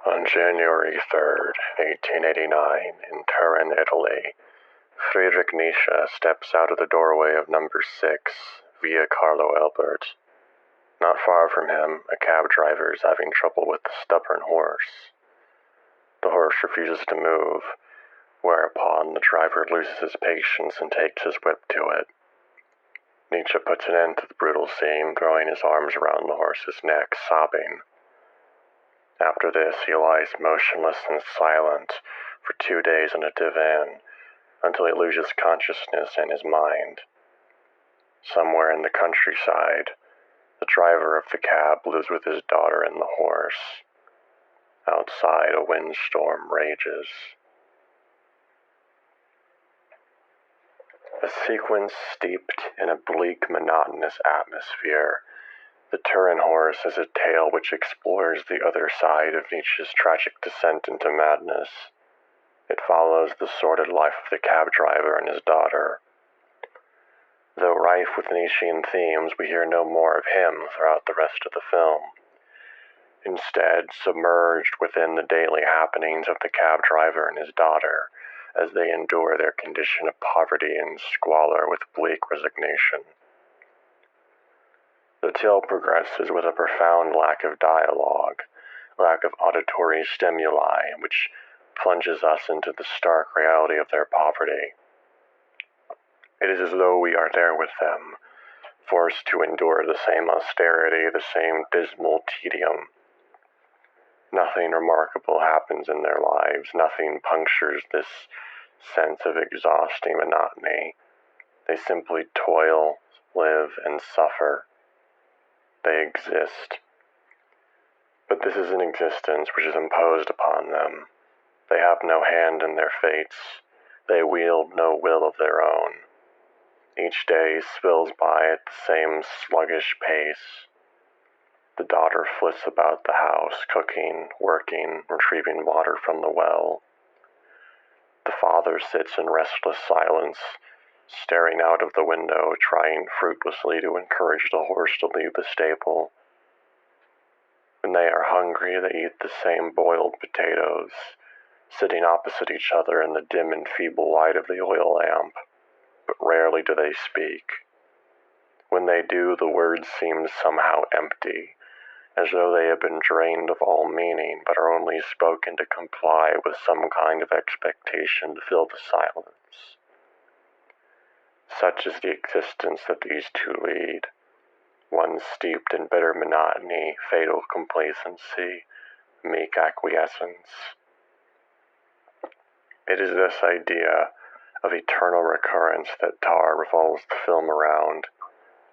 On January 3rd, 1889, in Turin, Italy, Friedrich Nietzsche steps out of the doorway of number 6, Via Carlo Albert. Not far from him, a cab driver is having trouble with the stubborn horse. The horse refuses to move, whereupon the driver loses his patience and takes his whip to it. Nietzsche puts an end to the brutal scene, throwing his arms around the horse's neck, sobbing. After this, he lies motionless and silent for 2 days on a divan until he loses consciousness and his mind. Somewhere in the countryside, the driver of the cab lives with his daughter and the horse. Outside, a windstorm rages. A sequence steeped in a bleak, monotonous atmosphere. The Turin horse is a tale which explores the other side of Nietzsche's tragic descent into madness. It follows the sordid life of the cab driver and his daughter. Though rife with Nietzschean themes, we hear no more of him throughout the rest of the film. Instead, submerged within the daily happenings of the cab driver and his daughter, as they endure their condition of poverty and squalor with bleak resignation. The tale progresses with a profound lack of dialogue, lack of auditory stimuli, which plunges us into the stark reality of their poverty. It is as though we are there with them, forced to endure the same austerity, the same dismal tedium. Nothing remarkable happens in their lives, nothing punctures this sense of exhausting monotony. They simply toil, live, and suffer. They exist. But this is an existence which is imposed upon them. They have no hand in their fates. They wield no will of their own. Each day spills by at the same sluggish pace. The daughter flits about the house, cooking, working, retrieving water from the well. The father sits in restless silence, staring out of the window, trying fruitlessly to encourage the horse to leave the stable. When they are hungry, they eat the same boiled potatoes, sitting opposite each other in the dim and feeble light of the oil lamp, but rarely do they speak. When they do, the words seem somehow empty, as though they have been drained of all meaning, but are only spoken to comply with some kind of expectation to fill the silence. Such is the existence that these two lead, one steeped in bitter monotony, fatal complacency, meek acquiescence. It is this idea of eternal recurrence that Tar revolves the film around,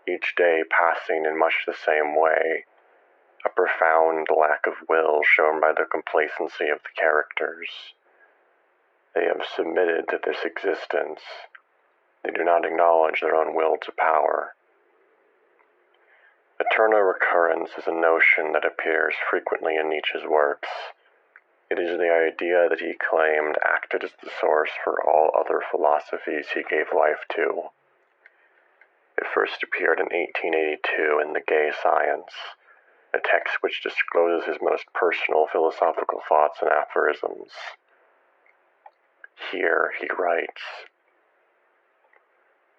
each day passing in much the same way, a profound lack of will shown by the complacency of the characters. They have submitted to this existence. They do not acknowledge their own will to power. Eternal recurrence is a notion that appears frequently in Nietzsche's works. It is the idea that he claimed acted as the source for all other philosophies he gave life to. It first appeared in 1882 in The Gay Science, a text which discloses his most personal philosophical thoughts and aphorisms. Here he writes,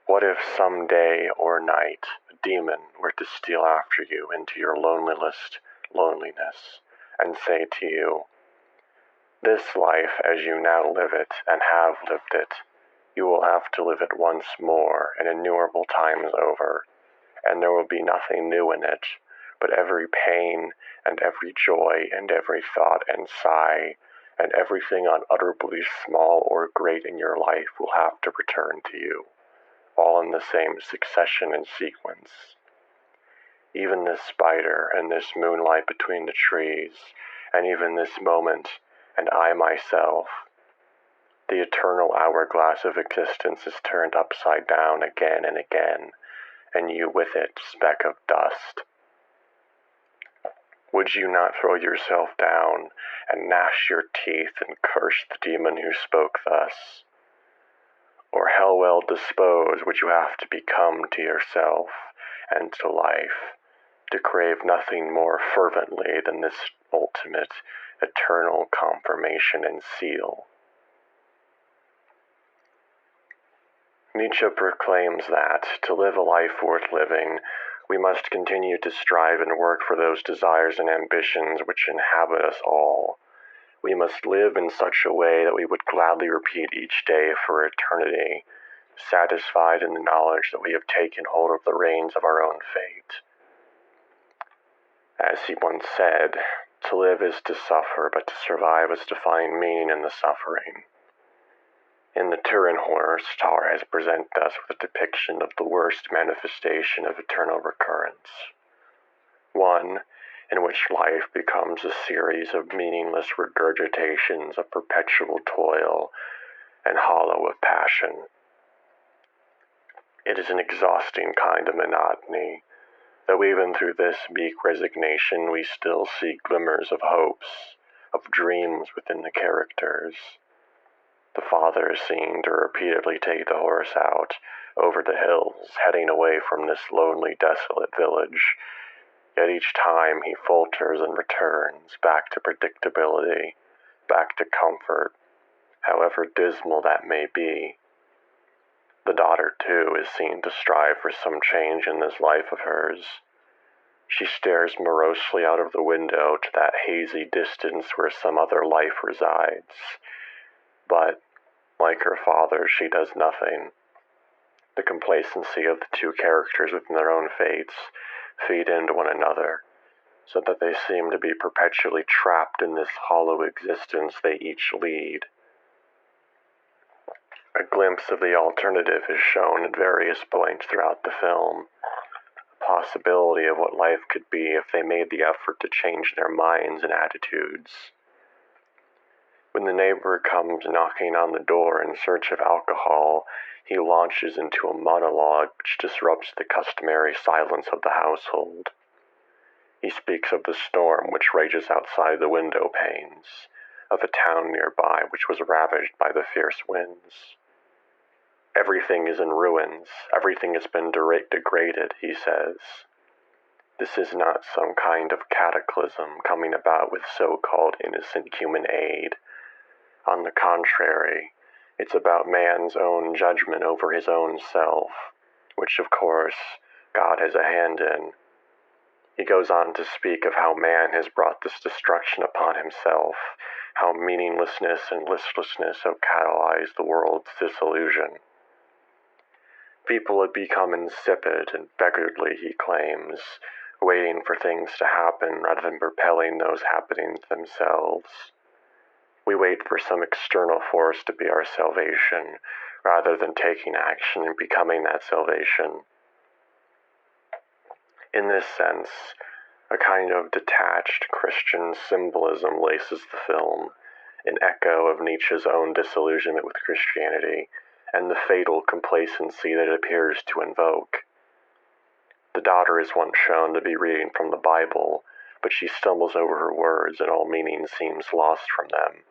"What if some day or night a demon were to steal after you into your loneliest loneliness and say to you, 'This life as you now live it and have lived it, you will have to live it once more and innumerable times over, and there will be nothing new in it, but every pain and every joy and every thought and sigh and everything unutterably small or great in your life will have to return to you, all in the same succession and sequence. Even this spider and this moonlight between the trees, and even this moment, and I myself. The eternal hourglass of existence is turned upside down again and again, and you with it, speck of dust. Would you not throw yourself down and gnash your teeth and curse the demon who spoke thus? Or how well disposed would you have to become to yourself and to life, to crave nothing more fervently than this ultimate eternal confirmation and seal. Nietzsche proclaims that, to live a life worth living, we must continue to strive and work for those desires and ambitions which inhabit us all. We must live in such a way that we would gladly repeat each day for eternity, satisfied in the knowledge that we have taken hold of the reins of our own fate. As he once said, to live is to suffer, but to survive is to find meaning in the suffering. In the Turin horror, Starr has presented us with a depiction of the worst manifestation of eternal recurrence. One in which life becomes a series of meaningless regurgitations of perpetual toil and hollow of passion. It is an exhausting kind of monotony, though even through this meek resignation we still see glimmers of hopes, of dreams within the characters. The father is seen to repeatedly take the horse out over the hills, heading away from this lonely, desolate village. Yet each time he falters and returns back to predictability, back to comfort, however dismal that may be. The daughter, too, is seen to strive for some change in this life of hers. She stares morosely out of the window to that hazy distance where some other life resides. But, like her father, she does nothing. The complacency of the two characters within their own fates feed into one another, so that they seem to be perpetually trapped in this hollow existence they each lead. A glimpse of the alternative is shown at various points throughout the film, a possibility of what life could be if they made the effort to change their minds and attitudes. When the neighbor comes knocking on the door in search of alcohol, he launches into a monologue which disrupts the customary silence of the household. He speaks of the storm which rages outside the window panes, of a town nearby which was ravaged by the fierce winds. Everything is in ruins, everything has been degraded, he says. This is not some kind of cataclysm coming about with so-called innocent human aid. On the contrary, it's about man's own judgment over his own self, which of course God has a hand in. He goes on to speak of how man has brought this destruction upon himself, how meaninglessness and listlessness have catalyzed the world's disillusion. People have become insipid and beggarly, he claims, waiting for things to happen rather than propelling those happenings themselves. We wait for some external force to be our salvation, rather than taking action and becoming that salvation. In this sense, a kind of detached Christian symbolism laces the film, an echo of Nietzsche's own disillusionment with Christianity, and the fatal complacency that it appears to invoke. The daughter is once shown to be reading from the Bible, but she stumbles over her words and all meaning seems lost from them.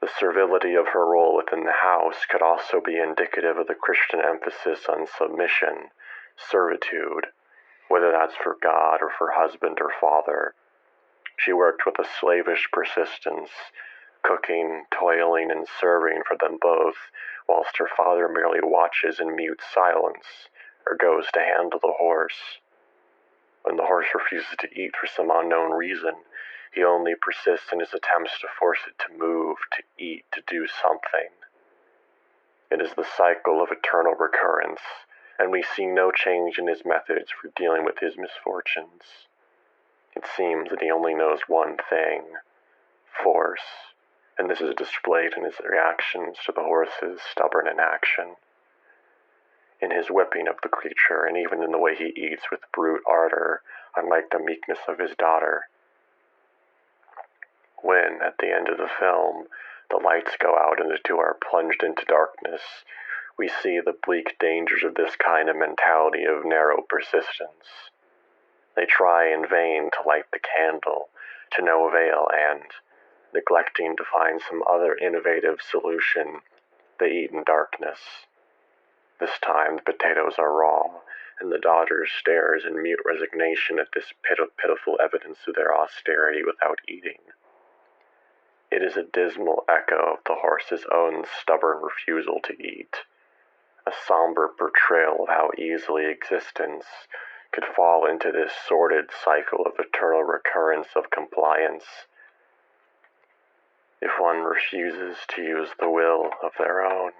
The servility of her role within the house could also be indicative of the Christian emphasis on submission, servitude, whether that's for God or for husband or father. She worked with a slavish persistence, cooking, toiling, and serving for them both, whilst her father merely watches in mute silence, or goes to handle the horse. When the horse refuses to eat for some unknown reason, he only persists in his attempts to force it to move, to eat, to do something. It is the cycle of eternal recurrence, and we see no change in his methods for dealing with his misfortunes. It seems that he only knows one thing: force, and this is displayed in his reactions to the horse's stubborn inaction, in his whipping of the creature, and even in the way he eats with brute ardor, unlike the meekness of his daughter. When, at the end of the film, the lights go out and the two are plunged into darkness, we see the bleak dangers of this kind of mentality of narrow persistence. They try in vain to light the candle, to no avail, and, neglecting to find some other innovative solution, they eat in darkness. This time the potatoes are raw, and the daughter stares in mute resignation at this pitiful evidence of their austerity without eating. It is a dismal echo of the horse's own stubborn refusal to eat, a somber portrayal of how easily existence could fall into this sordid cycle of eternal recurrence of compliance if one refuses to use the will of their own.